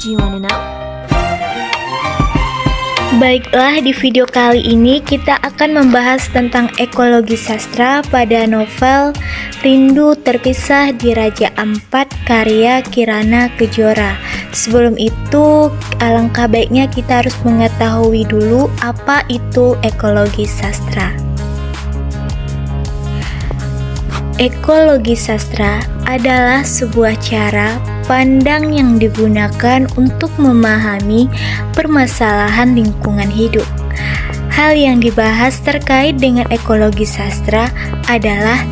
Do you wanna know? Baiklah, di video kali ini kita akan membahas tentang ekologi sastra pada novel Rindu Terpisah di Raja Ampat karya Kirana Kejora. Sebelum itu, alangkah baiknya kita harus mengetahui dulu apa itu ekologi sastra. Ekologi sastra adalah sebuah cara pandang yang digunakan untuk memahami permasalahan lingkungan hidup. Hal yang dibahas terkait dengan ekologi sastra adalah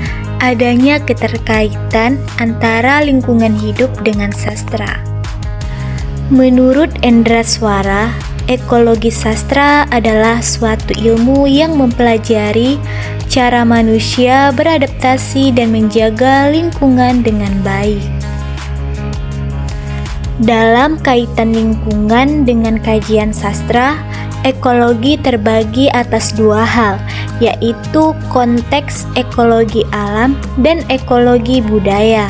adanya keterkaitan antara lingkungan hidup dengan sastra. Menurut Endra Swara, ekologi sastra adalah suatu ilmu yang mempelajari cara manusia beradaptasi dan menjaga lingkungan dengan baik. Dalam kaitan lingkungan dengan kajian sastra, ekologi terbagi atas dua hal, yaitu konteks ekologi alam dan ekologi budaya.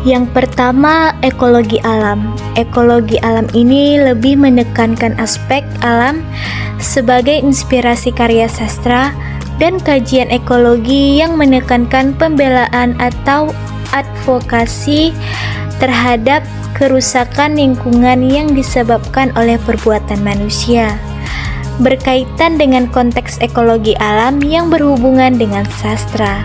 Yang pertama, ekologi alam. Ekologi alam ini lebih menekankan aspek alam sebagai inspirasi karya sastra dan kajian ekologi yang menekankan pembelaan atau advokasi terhadap kerusakan lingkungan yang disebabkan oleh perbuatan manusia, berkaitan dengan konteks ekologi alam yang berhubungan dengan sastra.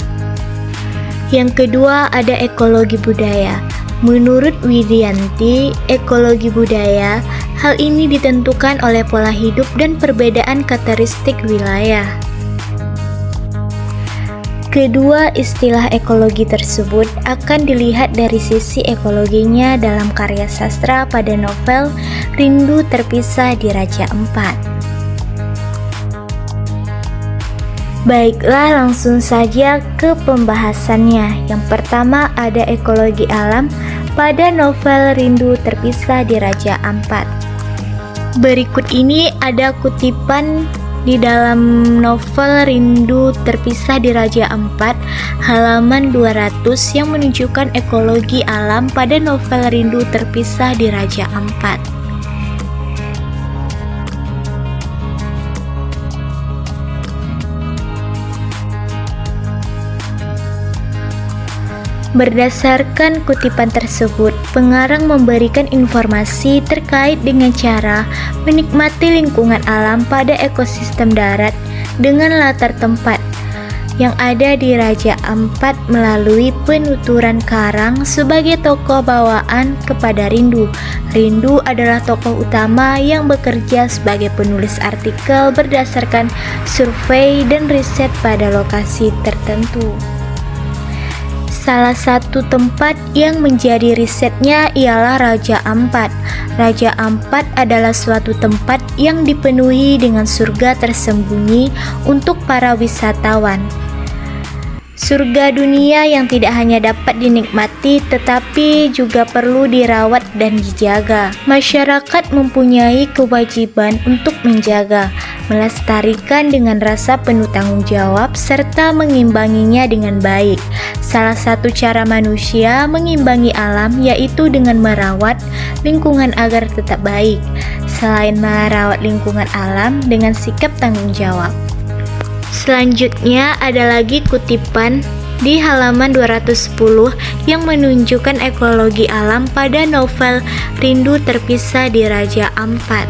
Yang kedua, ada ekologi budaya. Menurut Widianti, ekologi budaya, hal ini ditentukan oleh pola hidup dan perbedaan karakteristik wilayah. Kedua istilah ekologi tersebut akan dilihat dari sisi ekologinya dalam karya sastra pada novel Rindu Terpisah di Raja Ampat. Baiklah, langsung saja ke pembahasannya. Yang pertama ada ekologi alam pada novel Rindu Terpisah di Raja Ampat. Berikut ini ada kutipan di dalam novel Rindu Terpisah di Raja Ampat halaman 200 yang menunjukkan ekologi alam pada novel Rindu Terpisah di Raja Ampat. Berdasarkan kutipan tersebut, pengarang memberikan informasi terkait dengan cara menikmati lingkungan alam pada ekosistem darat dengan latar tempat yang ada di Raja Ampat melalui penuturan Karang sebagai tokoh bawaan kepada Rindu. Rindu adalah tokoh utama yang bekerja sebagai penulis artikel berdasarkan survei dan riset pada lokasi tertentu. Salah satu tempat yang menjadi risetnya ialah Raja Ampat. Raja Ampat adalah suatu tempat yang dipenuhi dengan surga tersembunyi untuk para wisatawan. Surga dunia yang tidak hanya dapat dinikmati tetapi juga perlu dirawat dan dijaga. Masyarakat mempunyai kewajiban untuk menjaga, melestarikan dengan rasa penuh tanggung jawab serta mengimbanginya dengan baik. Salah satu cara manusia mengimbangi alam yaitu dengan merawat lingkungan agar tetap baik. Selain merawat lingkungan alam dengan sikap tanggung jawab. Selanjutnya ada lagi kutipan di halaman 210 yang menunjukkan ekologi alam pada novel Rindu Terpisah di Raja Ampat.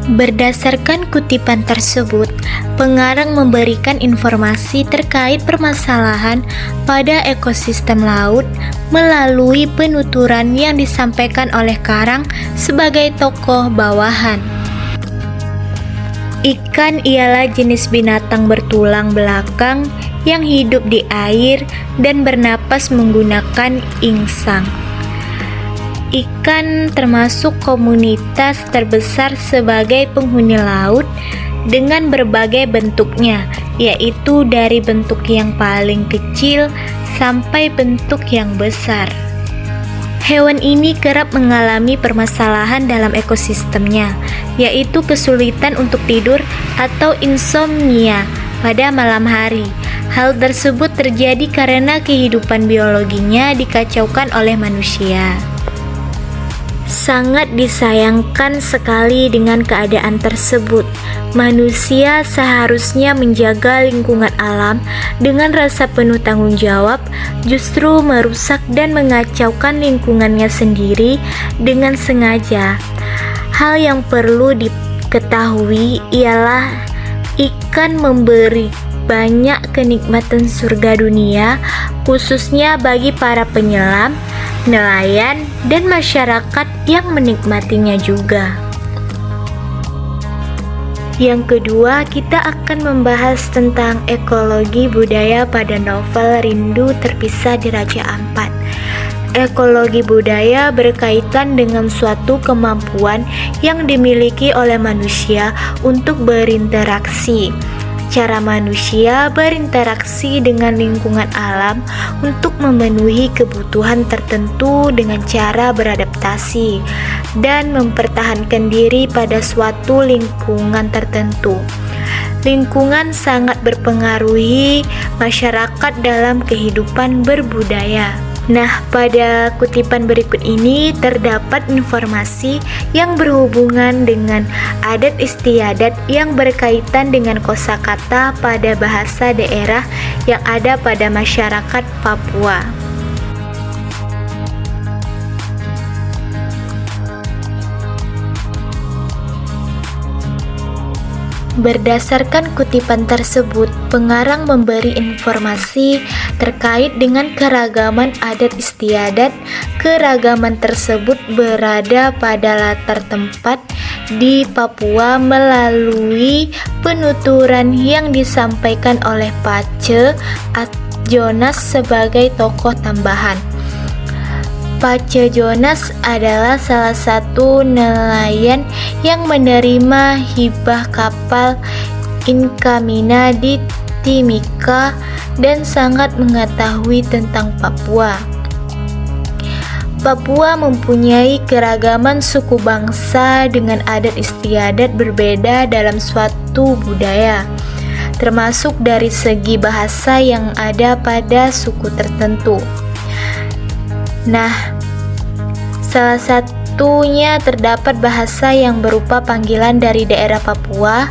Berdasarkan kutipan tersebut, pengarang memberikan informasi terkait permasalahan pada ekosistem laut melalui penuturan yang disampaikan oleh Karang sebagai tokoh bawahan. Ikan ialah jenis binatang bertulang belakang yang hidup di air dan bernapas menggunakan insang. Ikan termasuk komunitas terbesar sebagai penghuni laut dengan berbagai bentuknya, yaitu dari bentuk yang paling kecil sampai bentuk yang besar. Hewan ini kerap mengalami permasalahan dalam ekosistemnya, yaitu kesulitan untuk tidur atau insomnia. pada malam hari. Hal tersebut terjadi karena kehidupan biologinya dikacaukan oleh manusia. Sangat disayangkan sekali dengan keadaan tersebut. Manusia seharusnya menjaga lingkungan alam dengan rasa penuh tanggung jawab, justru merusak dan mengacaukan lingkungannya sendiri dengan sengaja. Hal yang perlu diketahui ialah ikan memberi banyak kenikmatan surga dunia, khususnya bagi para penyelam, nelayan, dan masyarakat yang menikmatinya juga. Yang kedua, kita akan membahas tentang ekologi budaya pada novel Rindu Terpisah di Raja Ampat. Ekologi budaya berkaitan dengan suatu kemampuan yang dimiliki oleh manusia untuk berinteraksi. Cara manusia berinteraksi dengan lingkungan alam untuk memenuhi kebutuhan tertentu dengan cara beradaptasi dan mempertahankan diri pada suatu lingkungan tertentu. Lingkungan sangat berpengaruhi masyarakat dalam kehidupan berbudaya. Nah, pada kutipan berikut ini terdapat informasi yang berhubungan dengan adat istiadat yang berkaitan dengan kosakata pada bahasa daerah yang ada pada masyarakat Papua. Berdasarkan kutipan tersebut, pengarang memberi informasi terkait dengan keragaman adat istiadat. Keragaman tersebut berada pada latar tempat di Papua melalui penuturan yang disampaikan oleh Pace Jonas sebagai tokoh tambahan. Pace Jonas adalah salah satu nelayan yang menerima hibah kapal Inkamina di Timika dan sangat mengetahui tentang Papua. Papua mempunyai keragaman suku bangsa dengan adat istiadat berbeda dalam suatu budaya, termasuk dari segi bahasa yang ada pada suku tertentu. Nah, salah satunya terdapat bahasa yang berupa panggilan dari daerah Papua,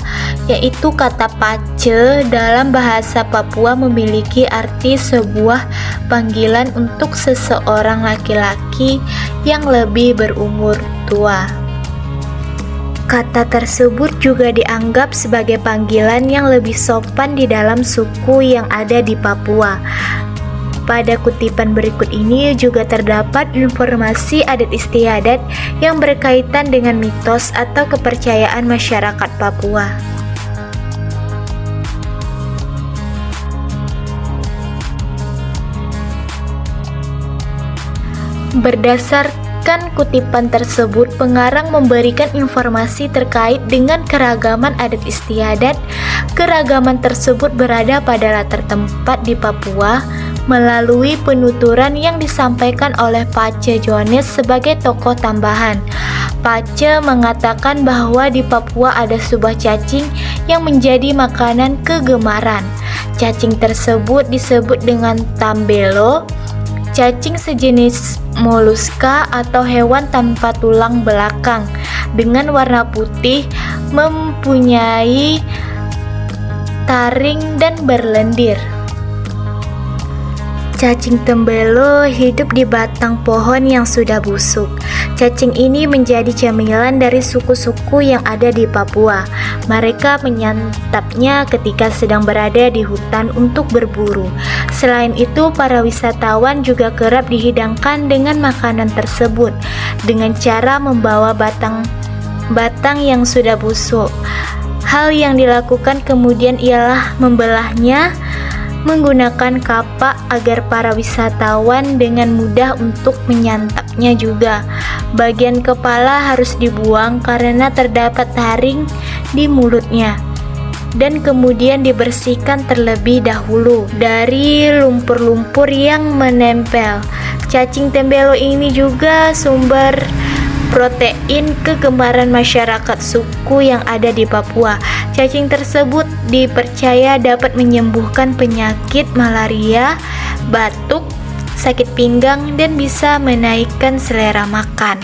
yaitu kata pace. Dalam bahasa Papua memiliki arti sebuah panggilan untuk seseorang laki-laki yang lebih berumur tua. Kata tersebut juga dianggap sebagai panggilan yang lebih sopan di dalam suku yang ada di Papua. Pada kutipan berikut ini juga terdapat informasi adat istiadat yang berkaitan dengan mitos atau kepercayaan masyarakat Papua. Berdasarkan kutipan tersebut, pengarang memberikan informasi terkait dengan keragaman adat istiadat. Keragaman tersebut berada pada latar tempat di Papua melalui penuturan yang disampaikan oleh Pace Jonas sebagai tokoh tambahan. Pace mengatakan bahwa di Papua ada sebuah cacing yang menjadi makanan kegemaran. Cacing tersebut disebut dengan tambelo. Cacing sejenis moluska atau hewan tanpa tulang belakang dengan warna putih, mempunyai taring dan berlendir. Cacing tembelo hidup di batang pohon yang sudah busuk. Cacing ini menjadi camilan dari suku-suku yang ada di Papua. Mereka menyantapnya ketika sedang berada di hutan untuk berburu. Selain itu, para wisatawan juga kerap dihidangkan dengan makanan tersebut dengan cara membawa batang yang sudah busuk. Hal yang dilakukan kemudian ialah membelahnya menggunakan kapak agar para wisatawan dengan mudah untuk menyantapnya juga. Bagian kepala harus dibuang karena terdapat taring di mulutnya dan kemudian dibersihkan terlebih dahulu dari lumpur-lumpur yang menempel. Cacing tembelo ini juga sumber protein kegemaran masyarakat suku yang ada di Papua. Cacing tersebut dipercaya dapat menyembuhkan penyakit malaria, batuk, sakit pinggang, dan bisa menaikkan selera makan.